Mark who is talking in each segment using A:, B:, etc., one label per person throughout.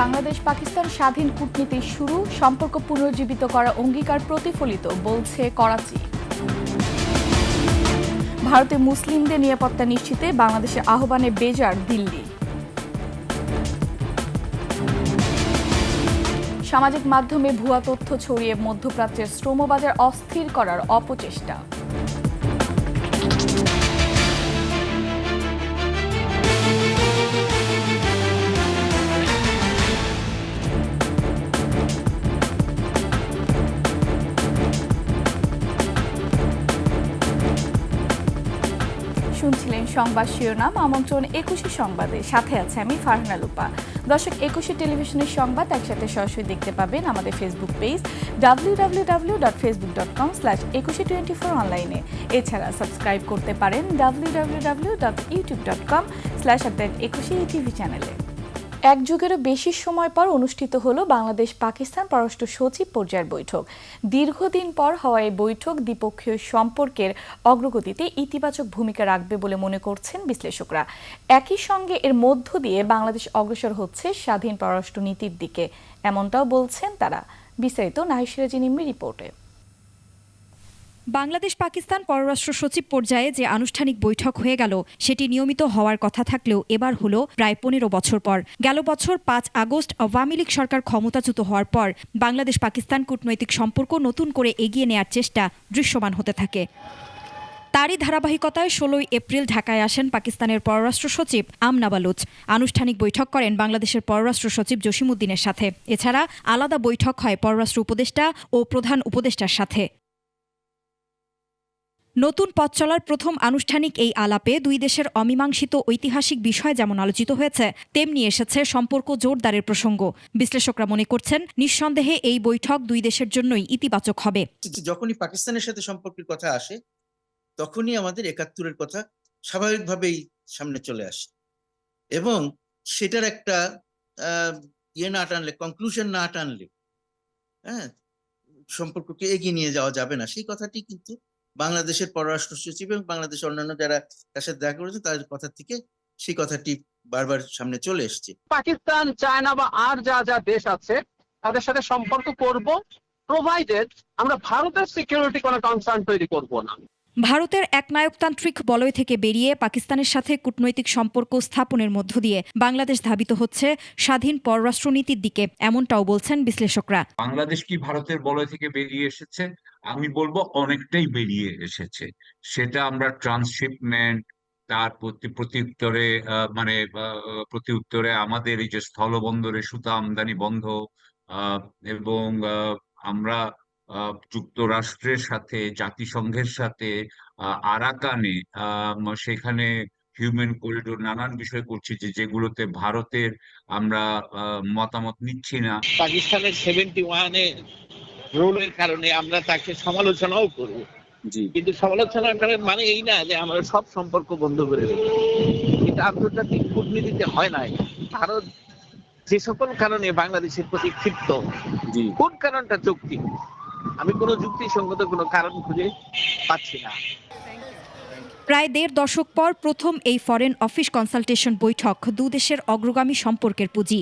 A: বাংলাদেশ পাকিস্তান স্বাধীন কূটনীতি শুরু, সম্পর্ক পুনর্জীবিত করা অঙ্গীকার প্রতিফলিত, বলছে করাচি। ভারতে মুসলিমদের নিরাপত্তা নিশ্চিতে বাংলাদেশের আহ্বানে বেজার দিল্লি। সামাজিক মাধ্যমে ভুয়া তথ্য ছড়িয়ে মধ্যপ্রাচ্যের শ্রমবাজার অস্থির করার অপচেষ্টা। শুনছিলেন সংবাদ শিরোনাম। আমন্ত্রণ ২১শে সংবাদে, সাথে আছে আমি ফারহানা লুপা। দর্শক, ২১শে টেলিভিশনের সংবাদ একসাথে সরাসরি দেখতে পাবেন আমাদের ফেসবুক পেজ www.facebook.com/2124 অনলাইনে। এছাড়া সাবস্ক্রাইব করতে পারেন www.youtube.com/@21 চ্যানেলে। এক যুগেরও বেশি সময় পর অনুষ্ঠিত হলো বাংলাদেশ পাকিস্তান পররাষ্ট্র সচিব পর্যায়ের বৈঠক। দীর্ঘদিন পর হওয়া এই বৈঠক দ্বিপক্ষীয় সম্পর্কের অগ্রগতিতে ইতিবাচক ভূমিকা রাখবে বলে মনে করছেন বিশ্লেষকরা। একই সঙ্গে এর মধ্য দিয়ে বাংলাদেশ অগ্রসর হচ্ছে স্বাধীন পররাষ্ট্র নীতির দিকে, এমনটাও বলছেন তারা। বিস্তারিত নাহিদ সিরাজি নিম্মির রিপোর্টে।
B: বাংলাদেশ পাকিস্তান পররাষ্ট্র সচিব পর্যায়ে যে আনুষ্ঠানিক বৈঠক হয়ে গেল, সেটি নিয়মিত হওয়ার কথা থাকলেও এবার হলো প্রায় ১৫ বছর পর। গেল বছর ৫ আগস্ট আওয়ামী লীগ সরকার ক্ষমতাচ্যুত হওয়ার পর বাংলাদেশ পাকিস্তান কূটনৈতিক সম্পর্ক নতুন করে এগিয়ে নেয়ার চেষ্টা দৃশ্যমান হতে থাকে। তারই ধারাবাহিকতায় ১৬ এপ্রিল ঢাকায় আসেন পাকিস্তানের পররাষ্ট্র সচিব আমনা বালুচ। আনুষ্ঠানিক বৈঠক করেন বাংলাদেশের পররাষ্ট্র সচিব জসিমউদ্দিনের সাথে। এছাড়া আলাদা বৈঠক হয় পররাষ্ট্র উপদেষ্টা ও প্রধান উপদেষ্টার সাথে। নতুন পথ চলার প্রথম আনুষ্ঠানিক এই আলাপে দুই দেশের অমীমাংসিত ঐতিহাসিক বিষয় যেমন আলোচিত হয়েছে, তেমনি এসেছে সম্পর্ক জোরদারের প্রসঙ্গ। বিশ্লেষকরা মনে করছেন, নিঃসন্দেহে এই বৈঠক দুই দেশের জন্যই ইতিবাচক হবে।
C: যখনই পাকিস্তানের সাথে সম্পর্কের কথা আসে, তখনই আমাদের ৭১-এর কথা স্বাভাবিকভাবেই সামনে চলে আসে, এবং সেটার একটা না টানলে, কনক্লুশন না টানলে সম্পর্ককে এগিয়ে নিয়ে যাওয়া যাবে না। সেই কথাটি কিন্তু বাংলাদেশের পররাষ্ট্র সচিব এবং বাংলাদেশের অন্যান্য যারা তার সাথে দেখা করেছে তাদের কথা থেকে সেই কথাটি বারবার সামনে চলে এসছে।
D: পাকিস্তান, চায়না বা আর যা যা দেশ আছে তাদের সাথে সম্পর্ক করব, প্রোভাইডেড আমরা ভারতের সিকিউরিটি কোনো কনসার্ন তৈরি করব না।
B: ভারতের একনায়কতান্ত্রিক বলয় থেকে বেরিয়ে পাকিস্তানের সাথে কূটনৈতিক সম্পর্ক স্থাপনের মধ্য দিয়ে বাংলাদেশ ধাবিত হচ্ছে স্বাধীন পররাষ্ট্রনীতির দিকে, এমনটাও বলছেন বিশ্লেষকরা।
E: বাংলাদেশ কি ভারতের বলয় থেকে বেরিয়ে এসেছে? আমি বলবো অনেকটাই বেরিয়ে এসেছে। সেটা আমরা ট্রান্সশিপমেন্ট, তার প্রত্যুত্তরে আমাদের এই যে স্থলবন্দরে সুতা আমদানি বন্ধ, এবং আমরা যুক্তরাষ্ট্রের সাথে, জাতিসংঘের সাথে, আরাকানে, সেখানে হিউম্যান করিডোর, নানান বিষয় করছি যেগুলোতে ভারতের আমরা মতামত নিচ্ছি না।
F: পাকিস্তানের 71-এ রোলের কারণে আমরা তাকে সমালোচনাও করব, কিন্তু সমালোচনা করার মানে এই না যে আমরা সব সম্পর্ক বন্ধ করে দেব। এটা আন্তর্জাতিক কূটনীতিতে হয় নাই। ভারত যে সকল কারণে বাংলাদেশের প্রতি ক্ষিপ্ত, কোন কারণটা যৌক্তিক? আমি কোনো যুক্তিসঙ্গত কোনো কারণ খুঁজে পাচ্ছি না।
B: প্রায় ১.৫ দশক পর প্রথম এই ফরেন অফিস কনসালটেশন বৈঠক দুদেশের অগ্রগামী সম্পর্কের পুঁজি।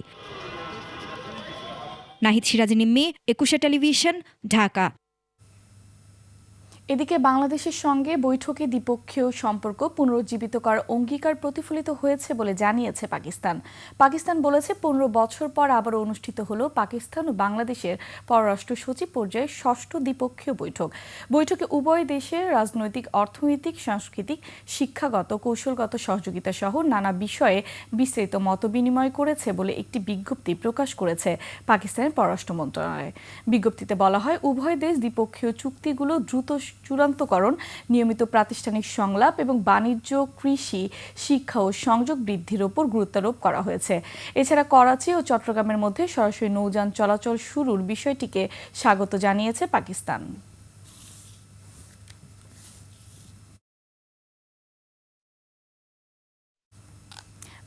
B: নাহিদ সিরাজি নিম্মি, ২১শে টেলিভিশন, ঢাকা।
A: এদিকে বাংলাদেশের সঙ্গে বৈঠকে দ্বিপক্ষীয় সম্পর্ক পুনরুজ্জীবিত করার অঙ্গীকার প্রতিফলিত হয়েছে বলে জানিয়েছে পাকিস্তান। পাকিস্তান বলেছে, ১৫ বছর পর আবারও অনুষ্ঠিত হলো পাকিস্তান ও বাংলাদেশের পররাষ্ট্র সচিব পর্যায়ে ষষ্ঠ দ্বিপক্ষীয় বৈঠক। বৈঠকে উভয় দেশের রাজনৈতিক, অর্থনৈতিক, সাংস্কৃতিক, শিক্ষাগত, কৌশলগত সহযোগিতা সহ নানা বিষয়ে বিস্তারিত মতবিনিময় করেছে বলে একটি বিজ্ঞপ্তি প্রকাশ করেছে পাকিস্তানের পররাষ্ট্র মন্ত্রণালয়। বিজ্ঞপ্তিতে বলা হয়, উভয় দেশ দ্বিপক্ষীয় চুক্তিগুলো দ্রুত চূড়ান্তকরণ, নিয়মিত প্রাতিষ্ঠানিক সংলাপ এবং বাণিজ্য, কৃষি, শিক্ষা ও সংযোগ বৃদ্ধির ওপর গুরুত্বারোপ করা হয়েছে। এছাড়া করাচি ও চট্টগ্রামের মধ্যে সরাসরি নৌযান চলাচল শুরুর বিষয়টিকে স্বাগত জানিয়েছে পাকিস্তান।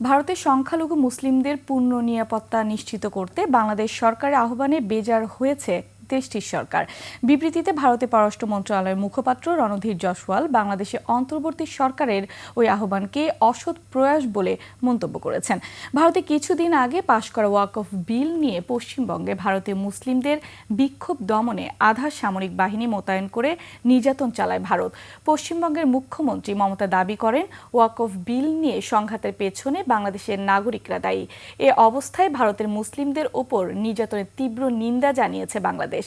A: ভারতের সংখ্যালঘু মুসলিমদের পূর্ণ নিরাপত্তা নিশ্চিত করতে বাংলাদেশ সরকারের আহ্বানে বেজার হয়েছে দেশটির সরকার। বিবৃতিতে ভারতের পররাষ্ট্র মন্ত্রণালয়ের মুখপাত্র রণধীর জয়সওয়াল বাংলাদেশে অন্তর্বর্তী সরকারের ওই আহ্বানকে অসৎ প্রয়াস বলে মন্তব্য করেছেন। ভারতে কিছুদিন আগে পাশ করা ওয়াকফ বিল নিয়ে পশ্চিমবঙ্গে ভারতীয় মুসলিমদের বিক্ষোভ দমনে আধা সামরিক বাহিনী মোতায়েন করে নির্যাতন চালায় ভারত। পশ্চিমবঙ্গের মুখ্যমন্ত্রী মমতা দাবি করেন ওয়াকফ বিল নিয়ে সংঘাতের পেছনে বাংলাদেশের নাগরিকরা দায়ী। এ অবস্থায় ভারতের মুসলিমদের ওপর নির্যাতনের তীব্র নিন্দা জানিয়েছে বাংলাদেশ।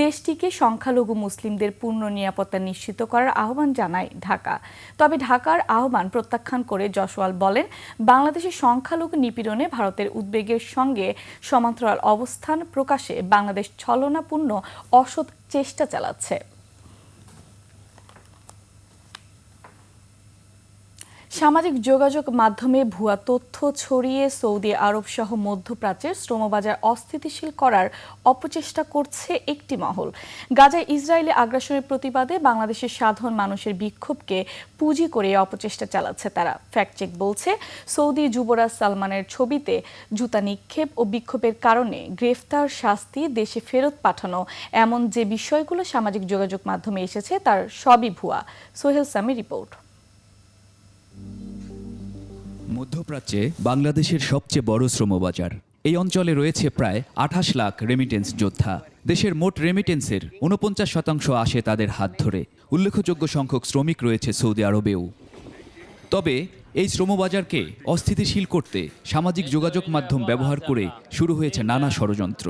A: দেশটিকে সংখ্যালঘু মুসলিমদের পূর্ণ নিরাপত্তা নিশ্চিত করার আহ্বান জানায় ঢাকা। তবে ঢাকার আহ্বান প্রত্যাখ্যান করে জয়সওয়াল বলেন, বাংলাদেশের সংখ্যালঘু নিপীড়নে ভারতের উদ্বেগের সঙ্গে সমান্তরাল অবস্থান প্রকাশে বাংলাদেশ ছলনাপূর্ণ অসৎ চেষ্টা চালাচ্ছে। সামাজিক যোগাযোগ মাধ্যমে ভুয়া তথ্য ছড়িয়ে সৌদি আরব সহ মধ্যপ্রাচ্যের শ্রমবাজার অস্থিতিশীল করার অপচেষ্টা করছে একটি মহল। গাজায় ইসরায়েলি আগ্রাসনের প্রতিবাদে বাংলাদেশের সাধারণ মানুষের বিক্ষোভকে পুঁজি করে অপচেষ্টা চালাচ্ছে তারা। ফ্যাক্টচেক বলছে, সৌদি যুবরাজ সালমানের ছবিতে জুতা নিক্ষেপ ও বিক্ষোভের কারণে গ্রেফতার, শাস্তি, দেশে ফেরত পাঠানো এমন যে বিষয়গুলো সামাজিক যোগাযোগ মাধ্যমে এসেছে তার সবই ভুয়া। সোহেল সামি রিপোর্ট।
G: মধ্যপ্রাচ্যে বাংলাদেশের সবচেয়ে বড় শ্রমবাজার। এই অঞ্চলে রয়েছে প্রায় 28 লাখ রেমিটেন্স যোদ্ধা। দেশের মোট রেমিটেন্সের 49% আসে তাদের হাত ধরে। উল্লেখযোগ্য সংখ্যক শ্রমিক রয়েছে সৌদি আরবেও। তবে এই শ্রমবাজারকে অস্থিতিশীল করতে সামাজিক যোগাযোগ মাধ্যম ব্যবহার করে শুরু হয়েছে নানা ষড়যন্ত্র।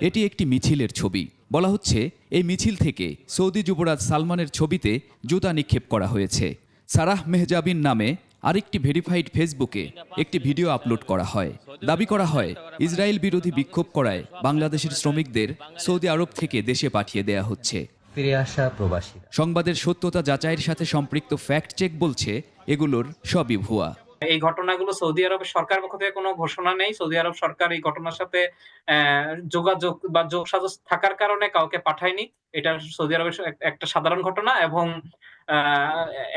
G: এটি একটি মিছিলের ছবি। বলা হচ্ছে, এই মিছিল থেকে সৌদি যুবরাজ সালমানের ছবিতে জুতা নিক্ষেপ করা হয়েছে। সারাহ মেহজাবিন নামে আরেকটি ভেরিফাইড ফেসবুকে একটি ভিডিও আপলোড করা হয়। দাবি করা হয়, ইসরায়েল বিরোধী বিক্ষোভ করায় বাংলাদেশের শ্রমিকদের সৌদি আরব থেকে দেশে পাঠিয়ে দেয়া হচ্ছে।
H: ফিরে আসা প্রবাসী
G: সংবাদের সত্যতা যাচাইয়ের সাথে সম্পৃক্ত ফ্যাক্ট চেক বলছে এগুলোর সবই ভুয়া।
I: এই ঘটনাগুলো সৌদি আরবের সরকার পক্ষ থেকে কোনো ঘোষণা নেই। সৌদি আরব সরকার এই ঘটনার সাথে যোগাযোগ বা যোগসাজশ থাকার কারণে কাউকে পাঠায়নি। এটা সৌদি আরবের একটা সাধারণ ঘটনা এবং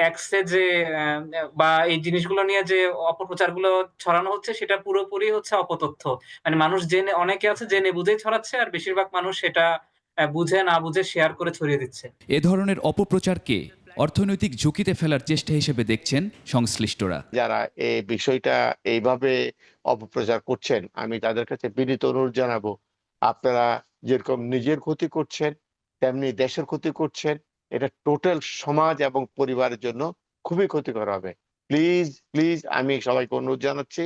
I: এক্সে যে বা এই জিনিসগুলো নিয়ে যে অপপ্রচারগুলো ছড়ানো হচ্ছে সেটা পুরোপুরি হচ্ছে অপতথ্য। মানে মানুষ জেনে, অনেকে আছে জেনে বুঝেই ছড়াচ্ছে, আর বেশিরভাগ মানুষ সেটা বুঝে না বুঝে শেয়ার করে ছড়িয়ে দিচ্ছে।
G: এ ধরনের অপপ্রচারকে অর্থনৈতিক ঝুঁকিতে ফেলার চেষ্টা হিসেবে দেখছেন সংশ্লিষ্টরা।
J: যারা এই বিষয়টা এইভাবে অপপ্রচার করছেন, আমি তাদের কাছে বিনীত অনুরোধ জানাবো, আপনারা যেরকম নিজের ক্ষতি করছেন তেমনি দেশের ক্ষতি করছেন। এটা টোটাল সমাজ এবং পরিবারের জন্য খুবই ক্ষতিকর হবে। প্লিজ প্লিজ আমি সবাইকে অনুরোধ জানাচ্ছি,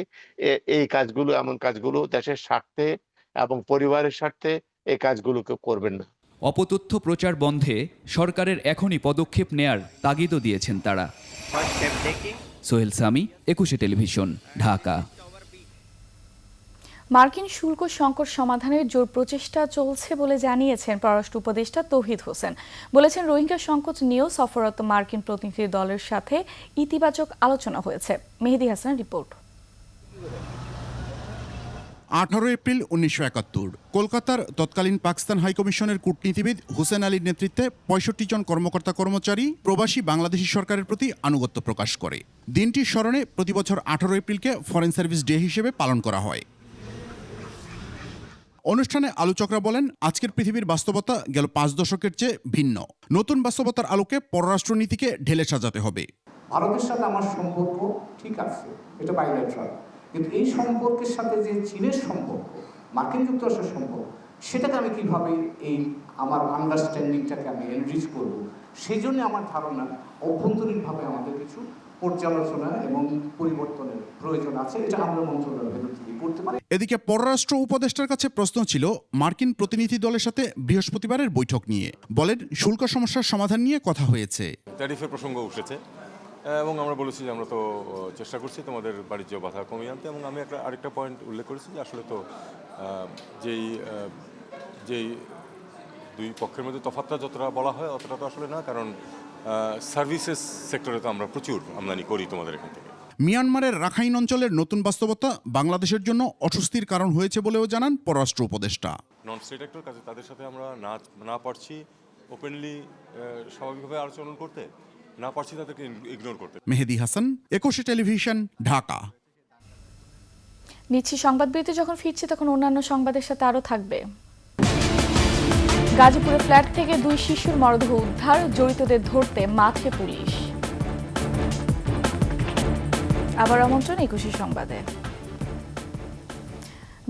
J: এই কাজগুলো, এমন কাজগুলো দেশের স্বার্থে এবং পরিবারের স্বার্থে এই কাজগুলোকে করবেন না।
G: অপতথ্য প্রচার বন্ধে সরকারের এখনই পদক্ষেপ নেয়ার তাগিদও দিয়েছেন তারা। সোহেল সামি, 21 টেলিভিশন, ঢাকা।
A: মার্কিন শুল্ক সংকট সমাধানের জোর প্রচেষ্টা চলছে বলে জানিয়েছেন পররাষ্ট্র উপদেষ্টা তৌহিদ হোসেন। বলেছেন, রোহিঙ্গা সংকট নিয়েও সফররত মার্কিন প্রতিনিধি দলের সাথে ইতিবাচক আলোচনা হয়েছে। মেহেদী হাসান রিপোর্ট।
K: 18 এপ্রিল 1971 কলকাতার তৎকালীন পাকিস্তান হাইকমিশনের কূটনীতিবিদ হুসেন আলীর নেতৃত্বে 65 জন কর্মকর্তা কর্মচারী প্রবাসী বাংলাদেশি সরকারের প্রতি আনুগত্য প্রকাশ করে। দিনটির স্মরণে প্রতি বছর 18 এপ্রিলকে ফরেন সার্ভিস ডে হিসেবে পালন করা হয়। অনুষ্ঠানে আলোচকরা বলেন, আজকের পৃথিবীর বাস্তবতা গেল 5 দশকের চেয়ে ভিন্ন। নতুন বাস্তবতার আলোকে পররাষ্ট্রনীতিকে ঢেলে সাজাতে হবে।
L: ভারতের সাথে আমার সম্পর্ক ঠিক আছে, এটা বাইলেটারাল, কিন্তু এই সম্পর্কের সাথে যে চীনের সম্পর্ক, মার্কিন যুক্তরাষ্ট্রের সম্পর্ক, সেটাকে আমি কিভাবে এই আমার আন্ডারস্ট্যান্ডিংটাকে আমি এনরিচ করব, সেই জন্য আমার ধারণা অভ্যন্তরীণভাবে আমাদের কিছু পর্যালোচনা এবং পরিবর্তনের প্রয়োজন আছে। এটা আমরা মন্ত্রণালয়ের ভেতর থেকে করতে পারি।
K: এদিকে পররাষ্ট্র উপদেষ্টার কাছে প্রশ্ন ছিল মার্কিন প্রতিনিধি দলের সাথে বৃহস্পতিবারের বৈঠক নিয়ে। বলেন, শুল্ক সমস্যার সমাধান নিয়ে কথা হয়েছে।
M: ট্যারিফের প্রসঙ্গ উঠেছে এবং আমরা বলেছি যে আমরা তো চেষ্টা করছি তোমাদের বাণিজ্য বাধা কমিয়ে আনতে, এবং আমি আরেকটা পয়েন্ট উল্লেখ করেছি যে আসলে তো যেই দুই পক্ষের মধ্যে তফাৎটা যতটা বলা হয় অতটা তো আসলে না, কারণ সার্ভিসেস সেক্টরে তো আমরা প্রচুর আমদানি করি তোমাদের এখান থেকে।
K: মিয়ানমারের রাখাইন অঞ্চলের নতুন বাস্তবতা বাংলাদেশের জন্য অস্বস্তির কারণ হয়েছে বলেও জানান পররাষ্ট্র উপদেষ্টা।
M: নন স্টেট অ্যাক্টর কাজে তাদের সাথে আমরা না পারছি ওপেনলি স্বাভাবিকভাবে আলোচনা করতে, না পারছি তাদেরকে ইগনোর করতে।
K: মেহেদী হাসান, 21 টেলিভিশন, ঢাকা।
A: নিচ্ছি সংবাদ বিরতি। যখন ফিরছি তখন অন্যান্য সংবাদের সাথে আরও থাকবে। গাজীপুরে ফ্ল্যাট থেকে 2 শিশুর মরদেহ উদ্ধার, জড়িতদের ধরতে মাঠে পুলিশ। আবার আমন্ত্রণ 21 সংবাদে।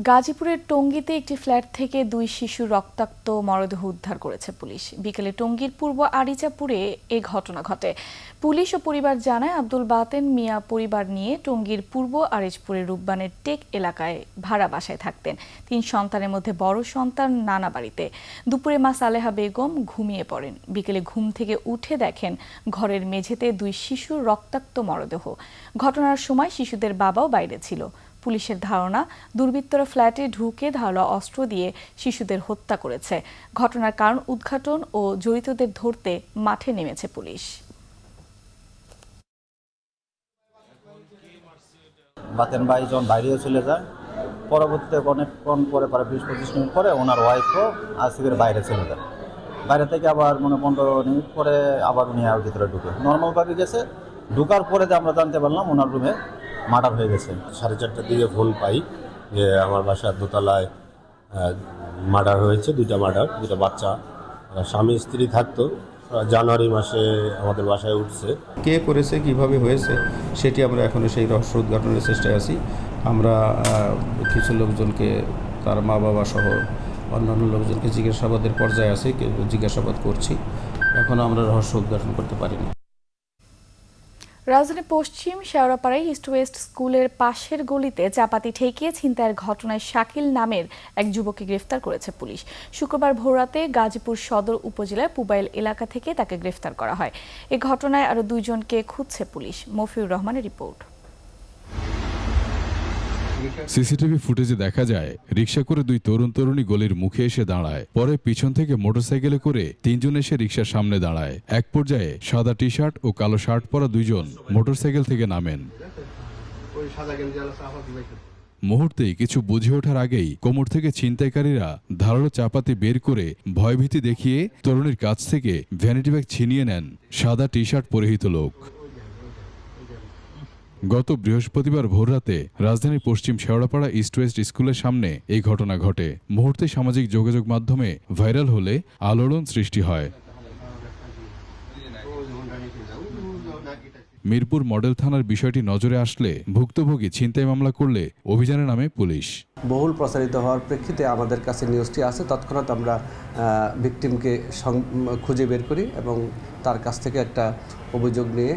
A: গাজীপুরের টঙ্গীতে একটি ফ্ল্যাট থেকে 2 শিশুর রক্তাক্ত মরদেহ উদ্ধার করেছে পুলিশ। বিকেলে টঙ্গীর পূর্ব আরিচাপুরে এ ঘটনা ঘটে। পুলিশ ও পরিবার জানায়, আব্দুল বাতেন মিয়া পরিবার নিয়ে টঙ্গীর পূর্ব আরিচপুরের রূপবানের টেক এলাকায় ভাড়া বাসায় থাকতেন। 3 সন্তানের মধ্যে বড় সন্তান নানা বাড়িতে। দুপুরে মা সালেহা বেগম ঘুমিয়ে পড়েন। বিকেলে ঘুম থেকে উঠে দেখেন ঘরের মেঝেতে 2 শিশুর রক্তাক্ত মরদেহ। ঘটনার সময় শিশুদের বাবাও বাইরে ছিল। পুলিশের ধারণা, দুর্বৃত্তরা ফ্ল্যাটে ঢুকে ধারালো অস্ত্র দিয়ে শিশুদের হত্যা করেছে। ঘটনার কারণ উদ্ঘাটন ও জড়িতদের ধরতে মাঠে নেমেছে পুলিশ।
H: বাতেন ভাই যখন বাইরেও চলে যায়, পরবর্তীতে অনেকক্ষণ পরে 20-25 মিনিট পরে ওনার ওয়াইফও আসিফের বাইরে চলে যায়। বাইরে থেকে আবার 15 মিনিট পরে আবার উনি আর ভিতরে ঢুকে নর্মালভাবে গেছে। ঢুকার পরে যে আমরা জানতে পারলাম ওনার রুমে মার্ডার হয়ে গেছে।
N: 4:30টার দিকে ফোন পাই যে আমার বাসার দোতলায় মার্ডার হয়েছে, 2টা মার্ডার, 2টা বাচ্চা। স্বামী স্ত্রী থাকতো। জানুয়ারি মাসে আমাদের বাসায় উঠছে।
O: কে করেছে, কিভাবে হয়েছে, সেটি আমরা এখনও সেই রহস্য উদ্ঘাটনের চেষ্টায় আছি। আমরা কিছু লোকজনকে, তার মা বাবা সহ অন্যান্য লোকজনকে জিজ্ঞাসাবাদের পর্যায়ে আছে, জিজ্ঞাসাবাদ করছি। এখনও আমরা রহস্য উদ্ঘাটন করতে পারিনি।
A: রাজধানী পশ্চিম শেওড়াপাড়ায় ইস্ট ওয়েস্ট স্কুলের পাশের গলিতে চাপাতি ঠেকিয়ে ছিনতাইয়ের ঘটনায় শাকিল নামের এক যুবককে গ্রেফতার করেছে পুলিশ। শুক্রবার ভোররাতে গাজীপুর সদর উপজেলার পুবাইল এলাকা থেকে তাকে গ্রেফতার করা হয়। এ ঘটনায় আরও 2 জনকে খুঁজছে পুলিশ। মফিউর রহমানের রিপোর্ট।
P: সিসিটিভি ফুটেজে দেখা যায়, রিকশা করে 2 তরুণ-তরুণী গলির মুখে এসে দাঁড়ায়। পরে পিছন থেকে মোটরসাইকেলে করে 3 জন এসে রিকশার সামনে দাঁড়ায়। এক পর্যায়ে সাদা টি শার্ট ও কালো শার্ট পরা 2 জন মোটরসাইকেল থেকে নামেন। মুহূর্তেই কিছু বুঝে ওঠার আগেই কোমর থেকে ছিনতাইকারীরা ধারালো চাপাতি বের করে ভয়ভীতি দেখিয়ে তরুণীর কাছ থেকে ভ্যানিটি ব্যাগ ছিনিয়ে নেন সাদা টি শার্ট পরিহিত লোক। গত বৃহস্পতিবার ভোররাতে রাজধানীর পশ্চিম শেওড়াপাড়া ইস্ট ওয়েস্ট স্কুলের সামনে এই ঘটনা ঘটে। মুহূর্তে সামাজিক যোগাযোগ মাধ্যমে ভাইরাল হলে আলোড়ন সৃষ্টি হয়। মিরপুর মডেল থানার বিষয়টি নজরে আসলে ভুক্তভোগী ছিনতাই মামলা করলে অভিযানে নামে পুলিশ।
Q: বহুল প্রচারিত হওয়ার প্রেক্ষিতে আমাদের কাছে নিউজটি আসে, তৎক্ষণাৎ আমরা ভিকটিমকে খুঁজে বের করি এবং তার কাছ থেকে একটা অভিযোগ নিয়ে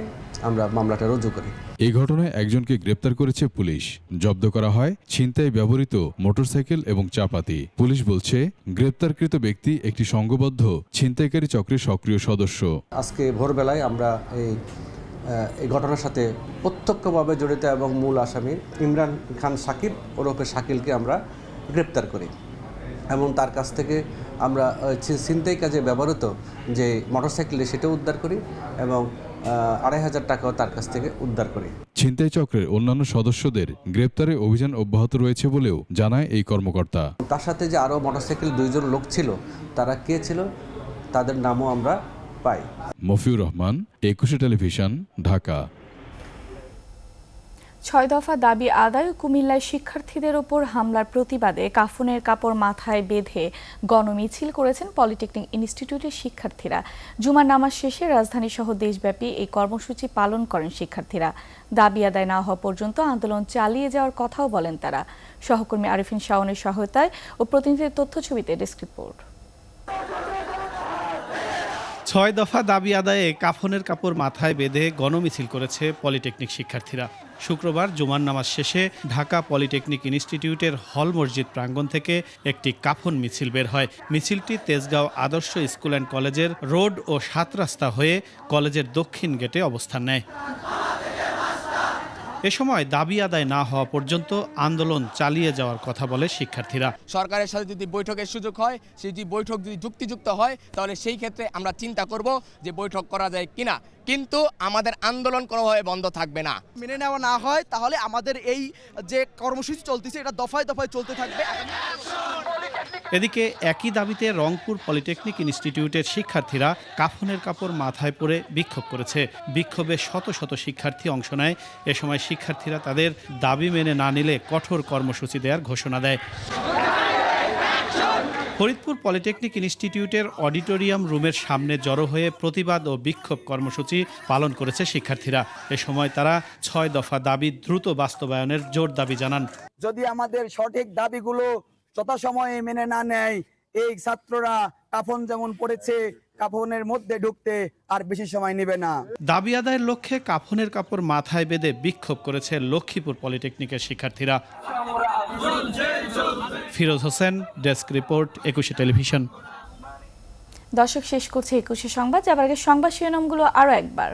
Q: আমরা মামলাটা রুজু করি।
P: এই ঘটনায় একজনকে গ্রেপ্তার করেছে পুলিশ। জব্দ করা হয় ছিনতাই ব্যবহৃত মোটরসাইকেল এবং চাপাতি। পুলিশ বলছে, গ্রেপ্তারকৃত ব্যক্তি একটি সংঘবদ্ধ ছিনতাইকারী চক্রের সক্রিয় সদস্য।
Q: আজকে ভোরবেলায় আমরা এই ঘটনার সাথে প্রত্যক্ষভাবে জড়িত এবং মূল আসামি ইমরান খান শাকিব ওরফে শাকিলকে আমরা গ্রেপ্তার করি এবং তার কাছ থেকে আমরা ছিনতাই কাজে ব্যবহৃত যে মোটরসাইকেল সেটাও উদ্ধার করি এবং 2,500 টাকাও তার কাছ থেকে উদ্ধার করি।
P: ছিনতাই চক্রের অন্যান্য সদস্যদের গ্রেপ্তারে অভিযান অব্যাহত রয়েছে বলেও জানায় এই কর্মকর্তা।
Q: তার সাথে যে আরও মোটরসাইকেল 2 জন লোক ছিল, তারা কে ছিল তাদের নামও আমরা পাই।
P: মফিউর রহমান, 21 টেলিভিশন, ঢাকা।
A: 6 দফা দাবি আদায়। কুমিল্লায় শিক্ষার্থীদের ওপর হামলার প্রতিবাদে কাফনের কাপড় মাথায় বেঁধে গণমিছিল করেছেন পলিটেকনিক ইনস্টিটিউটের শিক্ষার্থীরা। জুমার নামাজ শেষে রাজধানী সহ দেশব্যাপী এই কর্মসূচি পালন করেন শিক্ষার্থীরা। দাবি আদায় না হওয়া পর্যন্ত আন্দোলন চালিয়ে যাওয়ার কথাও বলেন তারা। সহকর্মী আরিফিন শাওনের সহায়তায় ও প্রতিনিধির তথ্যছবিতে ডেস্ক রিপোর্ট।
R: 6 দফা দাবি আদায়ে কাফনের কাপড় মাথায় বেঁধে গণমিছিল করেছে পলিটেকনিক শিক্ষার্থীরা। শুক্রবার জুমার নামাজ শেষে ঢাকা পলিটেকনিক ইনস্টিটিউটের হল মসজিদ প্রাঙ্গণ থেকে একটি কাফন মিছিল বের হয়। মিছিলটি তেজগাঁও আদর্শ স্কুল অ্যান্ড কলেজের রোড ও 7 রাস্তা হয়ে কলেজের দক্ষিণ গেটে অবস্থান নেয়। এ সময় দাবি আদায় না হওয়া পর্যন্ত আন্দোলন চালিয়ে যাওয়ার কথা বলে শিক্ষার্থীরা।
S: সরকারের সাথে যদি বৈঠকের সুযোগ হয়, যদি বৈঠক যদি যুক্তিযুক্ত হয়, তাহলে সেই ক্ষেত্রে আমরা চিন্তা করব যে বৈঠক করা যায় কিনা, কিন্তু আমাদের আন্দোলন কোনোভাবে বন্ধ থাকবে না।
T: মেনে নেওয়া না হয় তাহলে আমাদের এই যে কর্মসূচি চলতেছে এটা দফায় দফায় চলতে থাকবে।
R: এদিকে একই দাবিতে রংপুর পলিটেকনিক ইনস্টিটিউটের শিক্ষার্থীরা কাফনের কাপড় মাথায় পরে বিক্ষোভ করেছে। বিক্ষোভে শত শত শিক্ষার্থী অংশ নেয়। এ সময় শিক্ষার্থীরা তাদের দাবি মেনে না নিলে কঠোর কর্মসূচি দেওয়ার ঘোষণা দেয়। ফরিদপুর পলিটেকনিক ইনস্টিটিউটের অডিটোরিয়াম রুমের সামনে জড়ো হয়ে প্রতিবাদ ও বিক্ষোভ কর্মসূচি পালন করেছে শিক্ষার্থীরা। এ সময় তারা 6 দফা দাবি দ্রুত বাস্তবায়নের জোর দাবি জানান।
U: যদি আমাদের সঠিক দাবিগুলো যথাসময়ে মেনে না নেয়, এই ছাত্ররা কাফন যেমন পড়েছে কাফনের মধ্যে ঢুকতে আর বেশি সময় নেবে না।
R: দাবি আদায়ের লক্ষ্যে কাফনের কাপড় মাথায় বেঁধে বিক্ষোভ করেছে লক্ষ্মীপুর পলিটেকনিকের শিক্ষার্থীরা। Firoz Hossain, desk report, 21 television.
A: দর্শক, শেষ করছে 21 সংবাদ। যাবার আগে সংবাদ শিরোনামগুলো আরো একবার।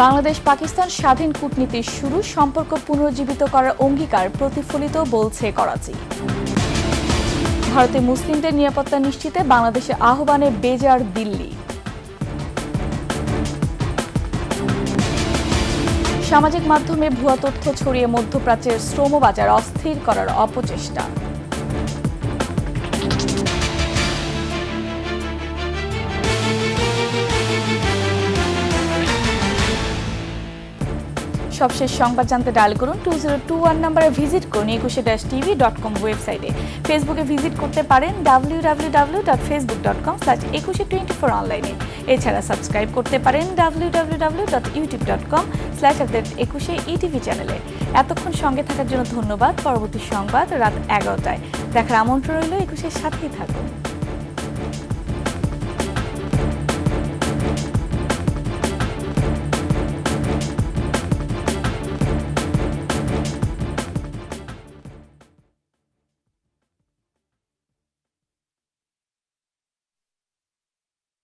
A: বাংলাদেশ পাকিস্তান স্বাধীন কূটনীতির শুরু, সম্পর্ক পুনরুজ্জীবিত করার অঙ্গীকার প্রতিফলিত বলছে করাচি। ভারতে মুসলিমদের নিরাপত্তা নিশ্চিতে বাংলাদেশে আহ্বানে বেজার দিল্লি। সামাজিক মাধ্যমে ভুয়া তথ্য ছড়িয়ে মধ্যপ্রাচ্যের শ্রমবাজার অস্থির করার অপচেষ্টা। সবশেষ সংবাদ জানতে ডায়াল করুন 2021 নম্বরে ভিজিট করুন ekushe-tv.com ওয়েবসাইটে। ফেসবুকে ভিজিট করতে পারেন www.facebook.com/ekushe24 অনলাইনে। এছাড়া সাবস্ক্রাইব করতে পারেন www.youtube.com/ekushe-etv চ্যানেলে। এতক্ষণ সঙ্গে থাকার জন্য ধন্যবাদ। পরবর্তী সংবাদ রাত 11টায় দেখার আমন্ত্রণ রইল। 21-এর সাথেই থাকুন।